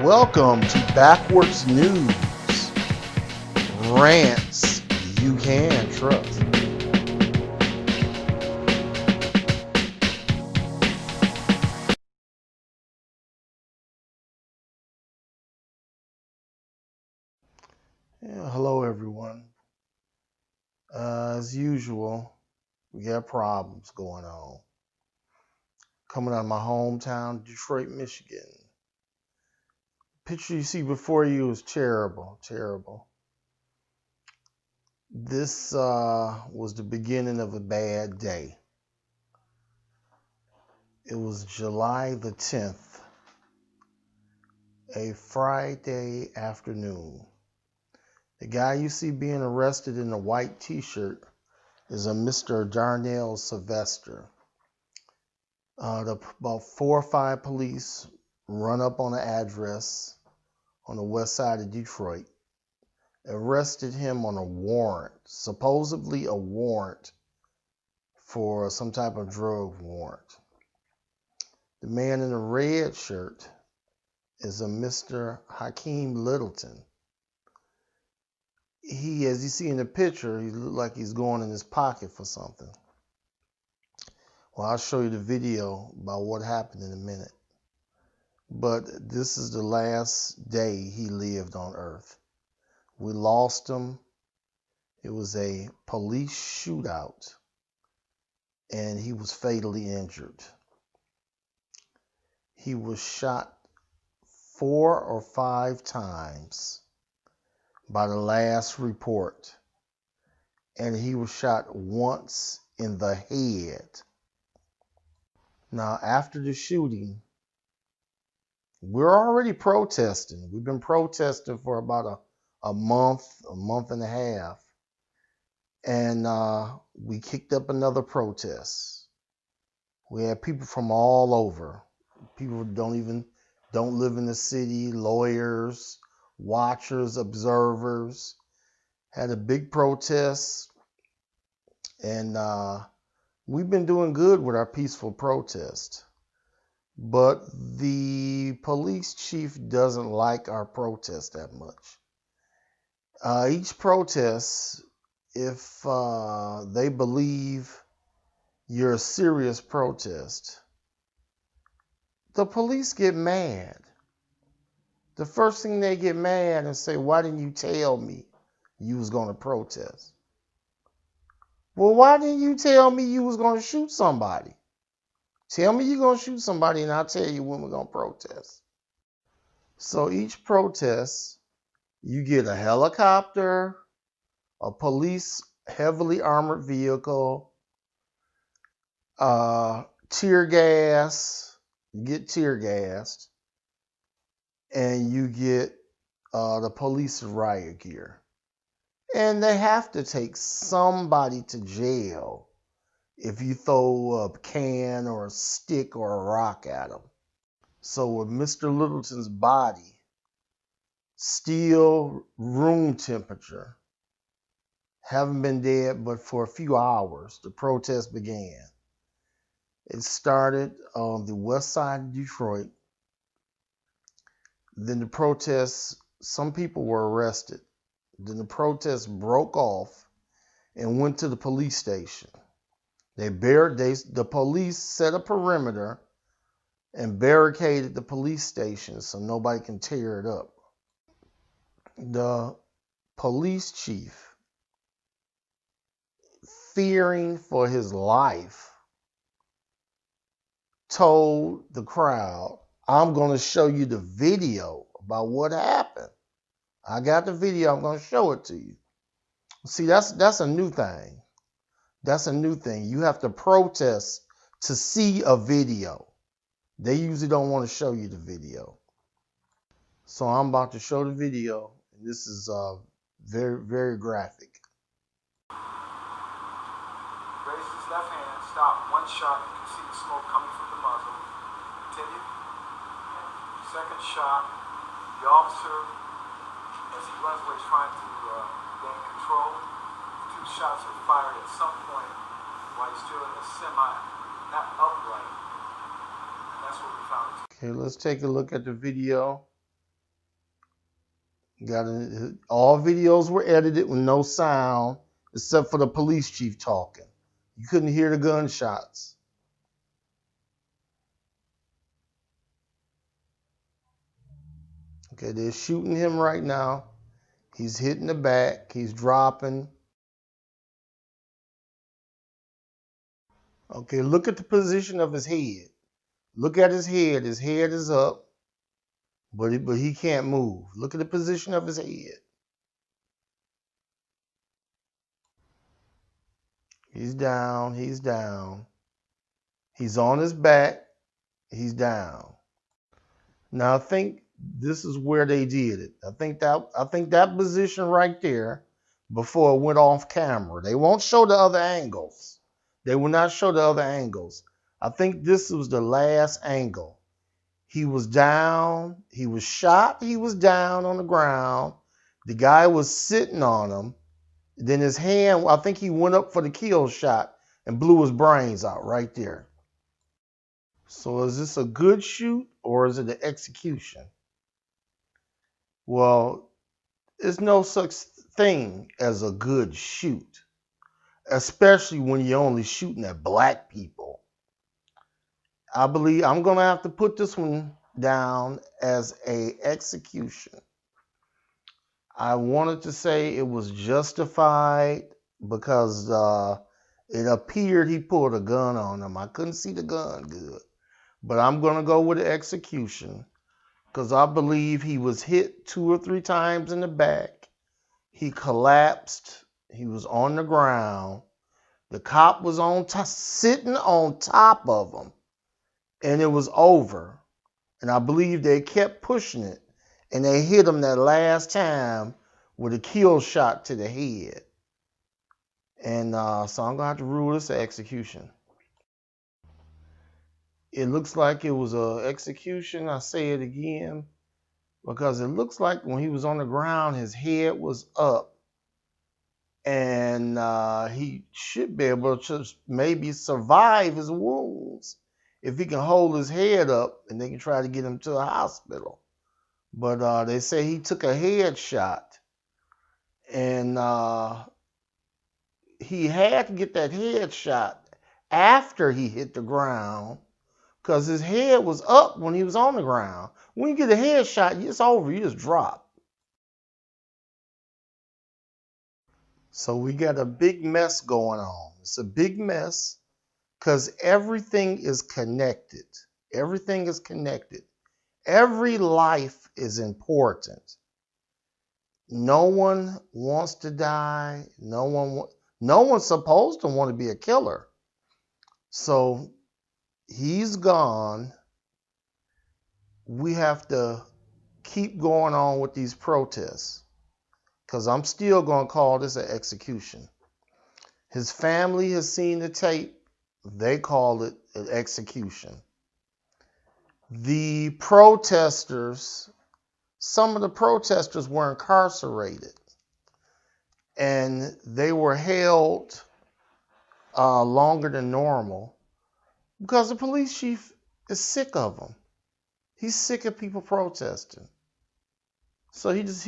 Welcome to Backwards News. Rants you can trust. Hello, everyone. As usual, we got problems going on. Coming out of my hometown, Detroit, Michigan. Picture you see before you is terrible. This was the beginning of a bad day. It was July the 10th, a Friday afternoon. The guy you see being arrested in a white t-shirt is a Mr. Darnell Sylvester. About 4 or 5 police run up on an address on the west side of Detroit, arrested him on a warrant, supposedly a warrant for some type of drug warrant. The man in the red shirt is a Mr. Hakim Littleton. As you see in the picture, he looks like he's going in his pocket for something. Well, I'll show you the video about what happened in a minute. But this is the last day he lived on Earth. We lost him. It was a police shootout, and he was fatally injured. He was shot 4 or 5 times by the last report, and he was shot once in the head. Now, after the shooting, we're already protesting. We've been protesting for about a month and a half. And we kicked up another protest. We had people from all over. People don't live in the city, lawyers, watchers, observers. Had a big protest. And we've been doing good with our peaceful protest. But the police chief doesn't like our protest that much. Each protest, if they believe you're a serious protest, the police get mad. The first thing they get mad and say, "Why didn't you tell me you was going to protest?" Well, why didn't you tell me you was going to shoot somebody? Tell me you're going to shoot somebody and I'll tell you when we're going to protest. So each protest, you get a helicopter, a police heavily armored vehicle, tear gas, you get tear gassed, and you get the police riot gear. And they have to take somebody to jail if you throw a can or a stick or a rock at them. So with Mr. Littleton's body still room temperature, haven't been dead but for a few hours, the protest began. It started on the west side of Detroit. Then the protests, some people were arrested. Then the protests broke off and went to the police station. The police set a perimeter and barricaded the police station so nobody can tear it up. The police chief, fearing for his life, told the crowd, "I'm going to show you the video about what happened. I got the video. I'm going to show it to you." See, that's a new thing. That's a new thing. You have to protest to see a video. They usually don't want to show you the video. So I'm about to show the video. This is very, very graphic. Raised his left hand, stopped, one shot, you can see the smoke coming from the muzzle. Continue. Second shot, the officer, as he runs away, trying to gain control. 2 shots were fired at some point while he's still in a semi, not upright. And that's what we found. Okay, let's take a look at the video. All videos were edited with no sound except for the police chief talking. You couldn't hear the gunshots. Okay, they're shooting him right now. He's hitting the back. He's dropping. Okay, look at the position of his head. Look at his head. His head is up, but he can't move. Look at the position of his head. He's down. He's down. He's on his back. He's down. Now I think this is where they did it. I think that position right there before it went off camera. They won't show the other angles. They will not show the other angles. I think this was the last angle. He was down. He was shot. He was down on the ground. The guy was sitting on him. Then his hand, I think he went up for the kill shot and blew his brains out right there. So is this a good shoot or is it an execution? Well, there's no such thing as a good shoot, especially when you're only shooting at black people. I believe I'm going to have to put this one down as a execution. I wanted to say it was justified because it appeared he pulled a gun on him. I couldn't see the gun good, but I'm going to go with the execution because I believe he was hit 2 or 3 times in the back. He collapsed. He was on the ground. The cop was sitting on top of him, and it was over. And I believe they kept pushing it, and they hit him that last time with a kill shot to the head. And so I'm going to have to rule this an execution. It looks like it was an execution. I say it again because it looks like when he was on the ground, his head was up. And he should be able to maybe survive his wounds if he can hold his head up and they can try to get him to a hospital. But they say he took a head shot, and he had to get that head shot after he hit the ground because his head was up when he was on the ground. When you get a head shot, it's over. You just drop. So we got a big mess going on. It's a big mess because everything is connected. Everything is connected. Every life is important. No one wants to die. No one's supposed to want to be a killer. So he's gone. We have to keep going on with these protests because I'm still going to call this an execution. His family has seen the tape. They call it an execution. The protesters, some of the protesters were incarcerated and they were held longer than normal because the police chief is sick of them. He's sick of people protesting. So he just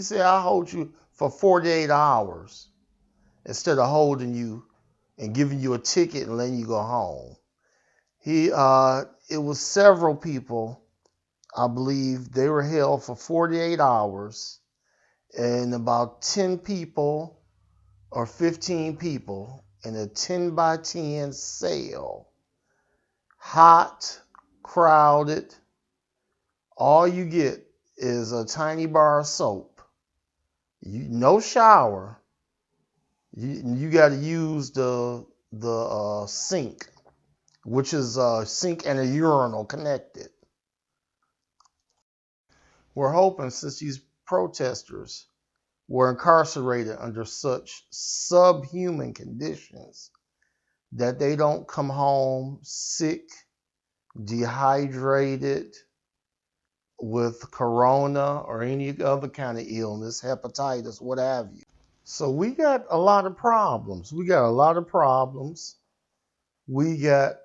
said, I'll hold you for 48 hours instead of holding you and giving you a ticket and letting you go home. It was several people, I believe they were held for 48 hours and about 10 people or 15 people in a 10 by 10 cell. Hot, crowded. All you get is a tiny bar of soap. No shower. You got to use the sink, which is a sink and a urinal connected. We're hoping since these protesters were incarcerated under such subhuman conditions that they don't come home sick, dehydrated, with corona or any other kind of illness, hepatitis, what have you. So we got a lot of problems. We got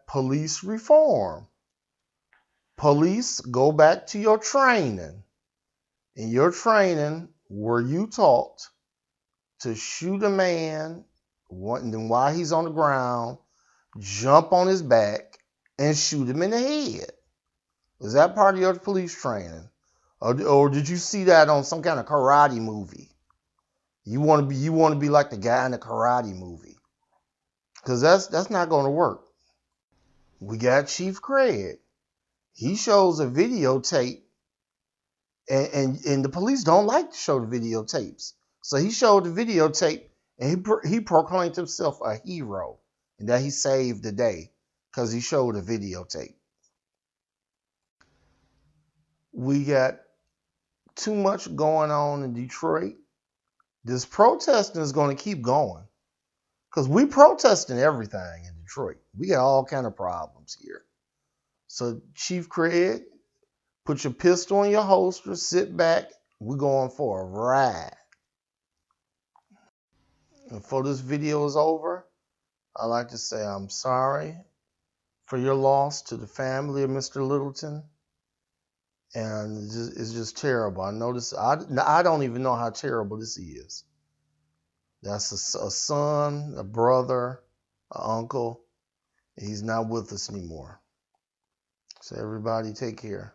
police reform. Police, go back to your training. In your training, were you taught to shoot a man, and then while he's on the ground, jump on his back and shoot him in the head? Was that part of your police training? Or did you see that on some kind of karate movie? You want to be like the guy in the karate movie. Because that's not going to work. We got Chief Craig. He shows a videotape, and the police don't like to show the videotapes. So he showed the videotape, and he proclaimed himself a hero and that he saved the day because he showed a videotape. We got too much going on in Detroit. This protesting is going to keep going because we protesting everything in Detroit. We got all kind of problems here. So Chief Craig, put your pistol in your holster, sit back. We're going for a ride. And before this video is over, I'd like to say I'm sorry for your loss to the family of Mr. Littleton. And it's just terrible. I know this. I don't even know how terrible this is. That's a son, a brother, an uncle. He's not with us anymore. So everybody take care.